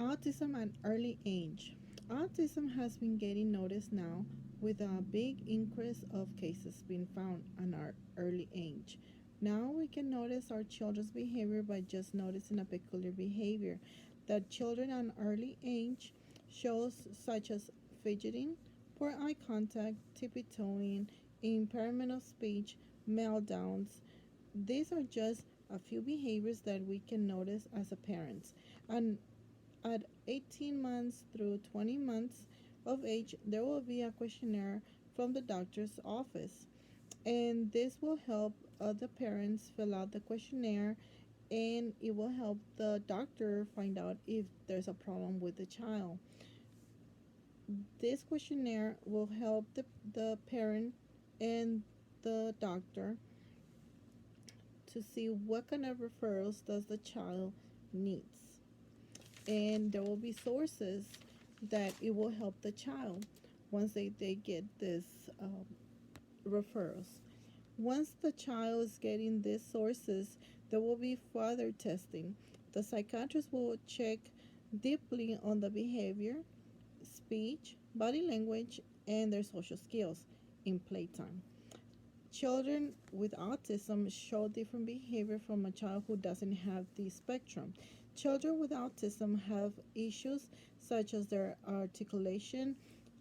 Autism at early age. Autism has been getting noticed now with a big increase of cases being found at our early age. Now we can notice our children's behavior by just noticing a peculiar behavior that children at an early age shows, such as fidgeting, poor eye contact, tippy-toeing, impairment of speech, meltdowns. These are just a few behaviors that we can notice as a parent. And at 18 months through 20 months of age, there will be a questionnaire from the doctor's office, and this will help the parents fill out the questionnaire, and it will help the doctor find out if there's a problem with the child. This questionnaire will help the parent and the doctor to see what kind of referrals does the child needs, and there will be sources that it will help the child once they get this referrals. Once the child is getting these sources, there will be further testing. The psychiatrist will check deeply on the behavior, speech, body language, and their social skills in playtime. Children with autism show different behavior from a child who doesn't have the spectrum. Children with autism have issues such as their articulation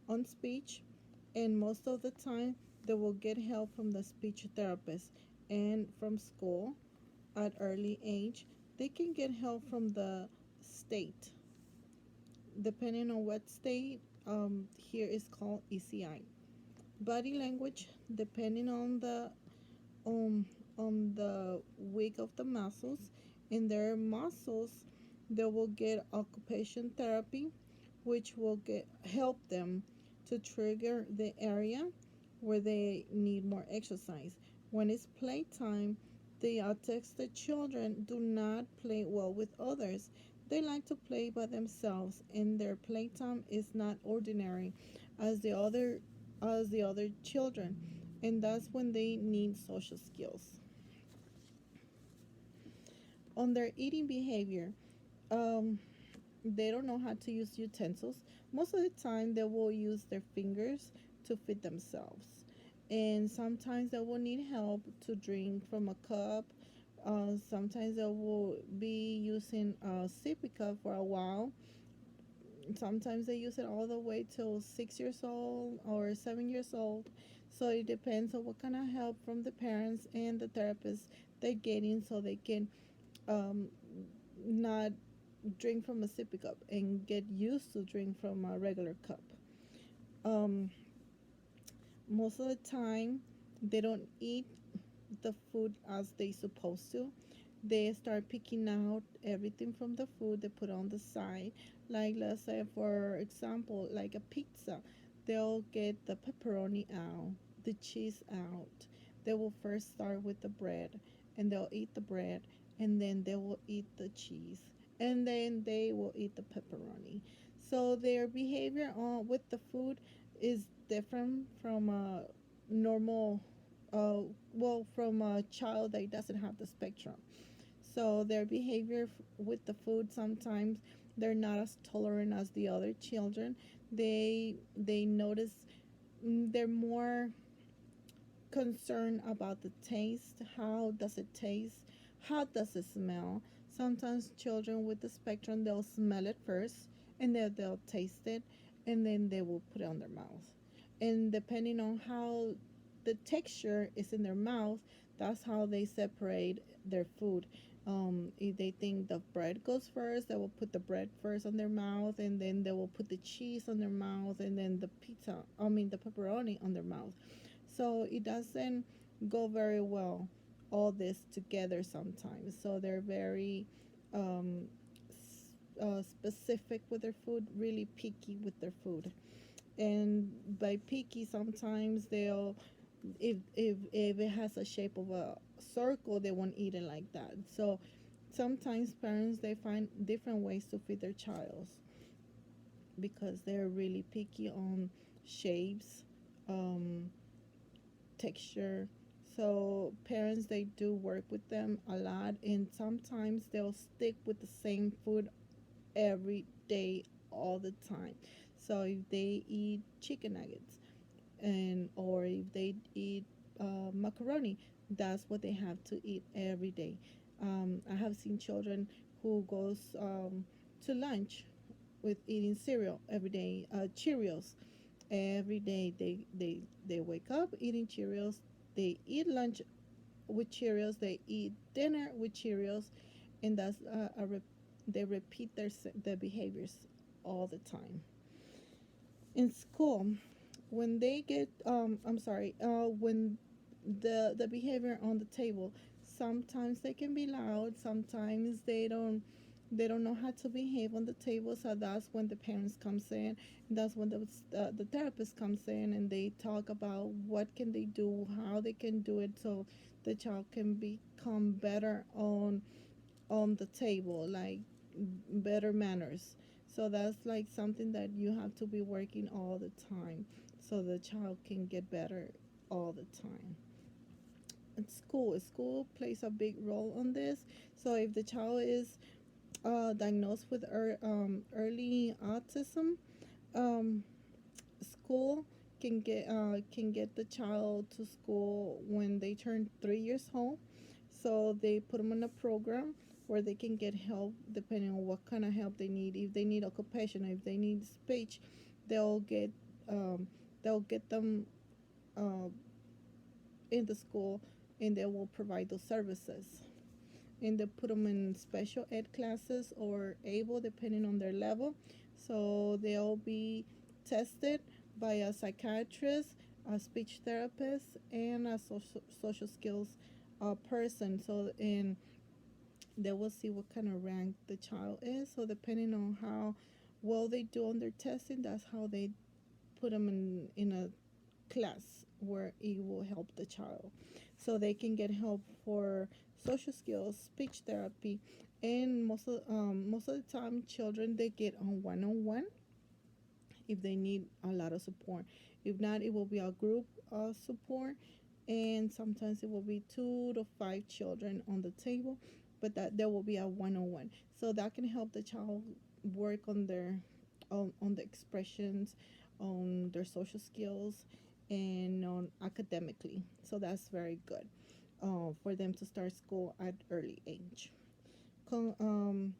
on speech, and most of the time they will get help from the speech therapist and from school at early age. They can get help from the state, depending on what state. Here is called ECI. Body language, depending um, on the weight of the muscles. In their muscles, they will get occupation therapy, which will get help them to trigger the area where they need more exercise. When it's playtime, the autistic children do not play well with others. They like to play by themselves, and their playtime is not ordinary as the other children, and that's when they need social skills. On their eating behavior, um, they don't know how to use utensils. Most of the time, they will use their fingers to feed themselves, and sometimes they will need help to drink from a cup. Sometimes they will be using a sippy cup for a while. Sometimes they use it all the way till 6 years old or 7 years old. So it depends on what kind of help from the parents and the therapist they're getting, so they can um, not drink from a sippy cup and get used to drink from a regular cup. Um, Most of the time, they don't eat the food as they supposed to. They start picking out everything from the food they put on the side. Like, let's say, for example, like a pizza, they'll get the pepperoni out, the cheese out. They will first start with the bread, and they'll eat the bread, and then they will eat the cheese, and then they will eat the pepperoni. So their behavior on with the food is different from a normal, uh, from a child that doesn't have the spectrum. So their behavior with the food, sometimes they're not as tolerant as the other children. They notice, they're more concerned about the taste. How does it taste? How does it smell? Sometimes children with the spectrum, they'll smell it first, and then they'll taste it, and then they will put it on their mouth. And depending on how the texture is in their mouth, that's how they separate their food. If they think the bread goes first, they will put the bread first on their mouth, and then they will put the cheese on their mouth, and then the pepperoni on their mouth. So it doesn't go very well, all this together sometimes. So they're very um, specific with their food, really picky with their food. And by picky, sometimes they'll, if it has a shape of a circle, they won't eat it like that. So sometimes parents, they find different ways to feed their child because they're really picky on shapes, um, texture. So parents, they do work with them a lot, and sometimes they'll stick with the same food every day, all the time. So if they eat chicken nuggets, and or if they eat macaroni, that's what they have to eat every day. I have seen children who goes to lunch with eating cereal every day, Cheerios every day. They wake up eating Cheerios. They eat lunch with Cheerios. They eat dinner with Cheerios, and that's they repeat their behaviors all the time. In school, when they get I'm sorry, when the behavior on the table, sometimes they can be loud, sometimes they don't know how to behave on the table. So that's when the parents comes in, that's when the therapist comes in, and they talk about what can they do, how they can do it, so the child can become better on the table, like better manners. So that's like something that you have to be working all the time, so the child can get better all the time. And school plays a big role on this. So if the child is diagnosed with early autism, um, school can get the child to school when they turn 3 years old. So they put them in a program where they can get help depending on what kind of help they need. If they need occupation, if they need speech, they'll get um, they'll get them uh, in the school, and they will provide those services. And they put them in special ed classes or able depending on their level. So they'll be tested by a psychiatrist, a speech therapist, and a social skills person. So and they will see what kind of rank the child is. So depending on how well they do on their testing, that's how they put them in a class where it will help the child. So they can get help for social skills, speech therapy, and most of the time, children they get on one if they need a lot of support. If not, it will be a group support, and sometimes it will be 2 to 5 children on the table, but that there will be a one-on-one. So that can help the child work on their on the expressions, on their social skills, and on academically. So that's very good for them to start school at early age. Con- um,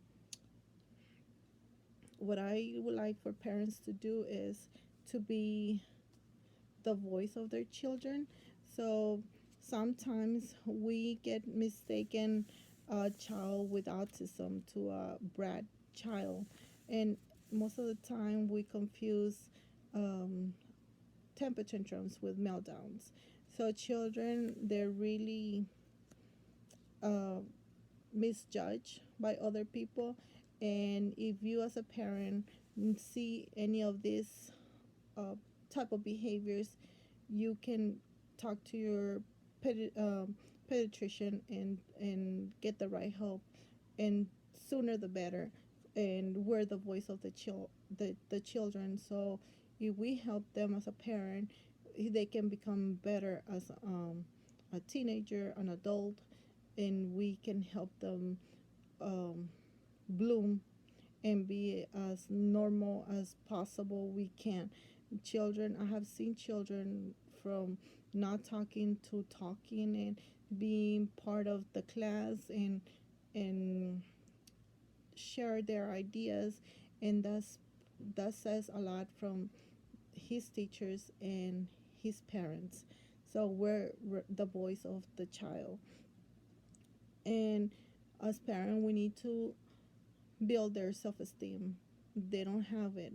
what I would like for parents to do is to be the voice of their children. So sometimes we get mistaken a child with autism to a brat child, and most of the time we confuse um, temper tantrums with meltdowns. So children, they're really uh, misjudged by other people, and if you as a parent see any of these uh, type of behaviors, you can talk to your pediatrician and get the right help, and sooner the better. And we're the voice of the children. So if we help them as a parent, they can become better as a teenager, an adult, and we can help them um, bloom and be as normal as possible we can. Children, I have seen children from not talking to talking and being part of the class and share their ideas, and that says a lot from his teachers and his parents. So we're the voice of the child, and as parents we need to build their self-esteem. They don't have it,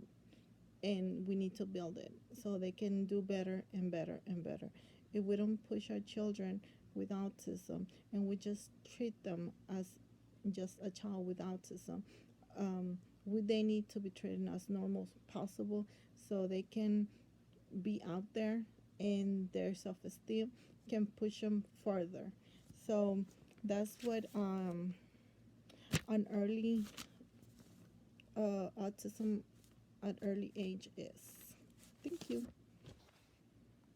and we need to build it so they can do better and better and better. If we don't push our children with autism and we just treat them as just a child with autism, they need to be treated as normal as possible so they can be out there and their self-esteem can push them further. So that's what an early autism at early age is. Thank you.